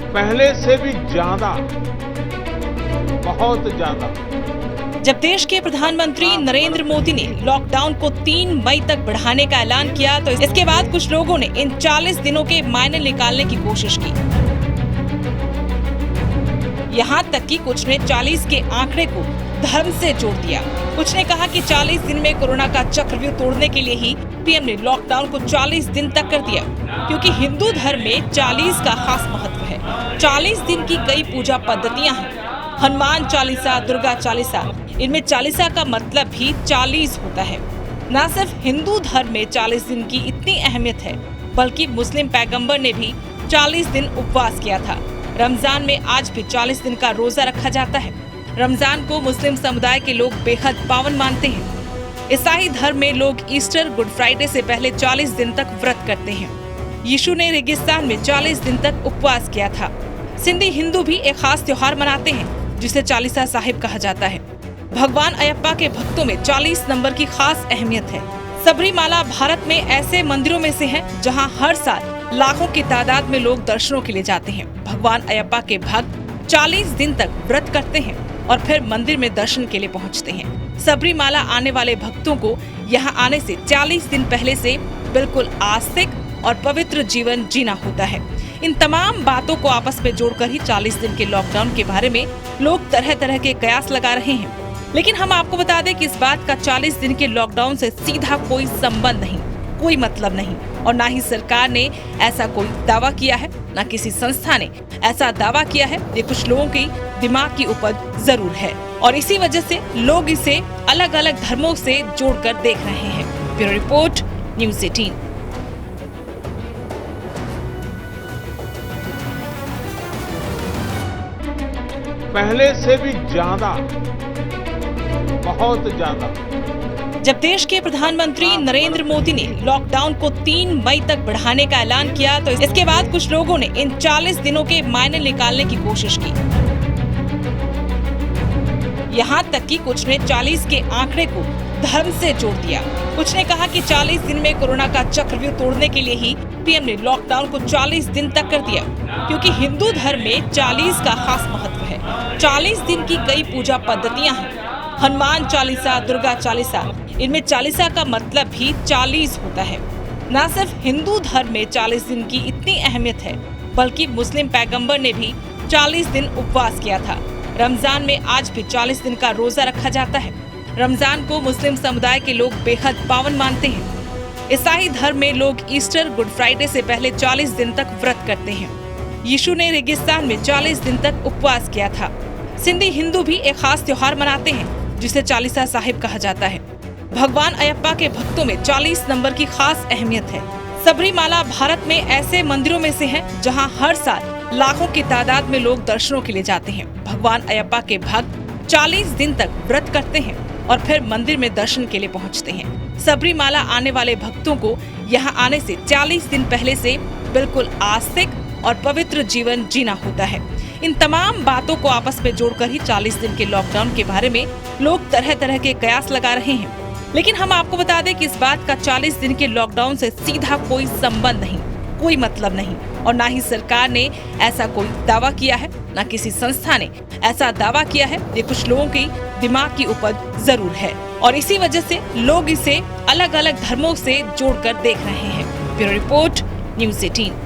पहले से भी ज्यादा, बहुत ज्यादा। जब देश के प्रधानमंत्री नरेंद्र मोदी ने लॉकडाउन को 3 मई तक बढ़ाने का ऐलान किया तो इसके बाद कुछ लोगों ने इन 40 दिनों के मायने निकालने की कोशिश की। यहाँ तक कि कुछ ने 40 के आंकड़े को धर्म से जोड़ दिया। कुछ ने कहा कि 40 दिन में कोरोना का चक्रव्यूह तोड़ने के लिए ही पीएम ने लॉकडाउन को 40 दिन तक कर दिया, क्योंकि हिंदू धर्म में 40 का खास महत्व है। 40 दिन की कई पूजा पद्धतियां हैं, हनुमान चालीसा, दुर्गा चालीसा, इनमें चालीसा का मतलब भी 40 होता है। न सिर्फ हिंदू धर्म में 40 दिन की इतनी अहमियत है, बल्कि मुस्लिम पैगंबर ने भी 40 दिन उपवास किया था। रमजान में आज भी 40 दिन का रोजा रखा जाता है। रमजान को मुस्लिम समुदाय के लोग बेहद पावन मानते हैं। ईसाई धर्म में लोग ईस्टर, गुड फ्राइडे से पहले 40 दिन तक व्रत करते हैं। यीशु ने रेगिस्तान में 40 दिन तक उपवास किया था। सिंधी हिंदू भी एक खास त्योहार मनाते हैं, जिसे चालीसा साहिब कहा जाता है। भगवान अयप्पा के भक्तों में 40 नंबर की खास अहमियत है। सबरीमाला भारत में ऐसे मंदिरों में से है जहां हर साल लाखों की तादाद में लोग दर्शनों के लिए जाते हैं। भगवान अयप्पा के भक्त 40 दिन तक व्रत करते हैं और फिर मंदिर में दर्शन के लिए पहुंचते हैं। सबरीमाला आने वाले भक्तों को यहां आने से 40 दिन पहले से बिल्कुल आस्तिक और पवित्र जीवन जीना होता है। इन तमाम बातों को आपस में जोड़कर ही 40 दिन के लॉकडाउन के बारे में लोग तरह तरह के कयास लगा रहे हैं। लेकिन हम आपको बता दें कि इस बात का 40 दिन के लॉकडाउन से सीधा कोई संबंध नहीं, कोई मतलब नहीं, और ना ही सरकार ने ऐसा कोई दावा किया है, ना किसी संस्था ने ऐसा दावा किया है। ये कुछ लोगों की दिमाग की उपज जरूर है और इसी वजह से लोग इसे अलग अलग धर्मों से जोड़कर देख रहे हैं। Bureau report, news 18। पहले से भी ज्यादा, बहुत ज्यादा। जब देश के प्रधानमंत्री नरेंद्र मोदी ने लॉकडाउन को 3 मई तक बढ़ाने का ऐलान किया तो इसके बाद कुछ लोगों ने इन 40 दिनों के मायने निकालने की कोशिश की। यहाँ तक कि कुछ ने 40 के आंकड़े को धर्म से जोड़ दिया। कुछ ने कहा कि 40 दिन में कोरोना का चक्रव्यूह तोड़ने के लिए ही पीएम ने लॉकडाउन को 40 दिन तक कर दिया, क्योंकि हिंदू धर्म में 40 का खास महत्व है। 40 दिन की कई पूजा पद्धतियां हैं, हनुमान चालीसा, दुर्गा चालीसा, इनमें चालीसा का मतलब भी 40 होता है। न सिर्फ हिंदू धर्म में 40 दिन की इतनी अहमियत है, बल्कि मुस्लिम पैगंबर ने भी 40 दिन उपवास किया था। रमजान में आज भी 40 दिन का रोजा रखा जाता है। रमजान को मुस्लिम समुदाय के लोग बेहद पावन मानते हैं। ईसाई धर्म में लोग ईस्टर, गुड फ्राइडे से पहले 40 दिन तक व्रत करते हैं। यीशु ने रेगिस्तान में 40 दिन तक उपवास किया था। सिंधी हिंदू भी एक खास त्योहार मनाते हैं, जिसे चालीसा साहिब कहा जाता है। भगवान अयप्पा के भक्तों में 40 नंबर की खास अहमियत है। सबरीमाला भारत में ऐसे मंदिरों में से है जहां हर साल लाखों की तादाद में लोग दर्शनों के लिए जाते हैं। भगवान अयप्पा के भक्त 40 दिन तक व्रत करते हैं और फिर मंदिर में दर्शन के लिए पहुंचते हैं। सबरीमाला आने वाले भक्तों को यहां आने से 40 दिन पहले से बिल्कुल आस्तिक और पवित्र जीवन जीना होता है। इन तमाम बातों को आपस में जोड़कर ही 40 दिन के लॉकडाउन के बारे में लोग तरह तरह के कयास लगा रहे हैं। लेकिन हम आपको बता दें कि इस बात का 40 दिन के लॉकडाउन से सीधा कोई संबंध नहीं, कोई मतलब नहीं, और ना ही सरकार ने ऐसा कोई दावा किया है, ना किसी संस्था ने ऐसा दावा किया है। ये कुछ लोगों की दिमाग की उपज जरूर है और इसी वजह से लोग इसे अलग अलग धर्मों से जोड़कर देख रहे हैं। Bureau report, news 18।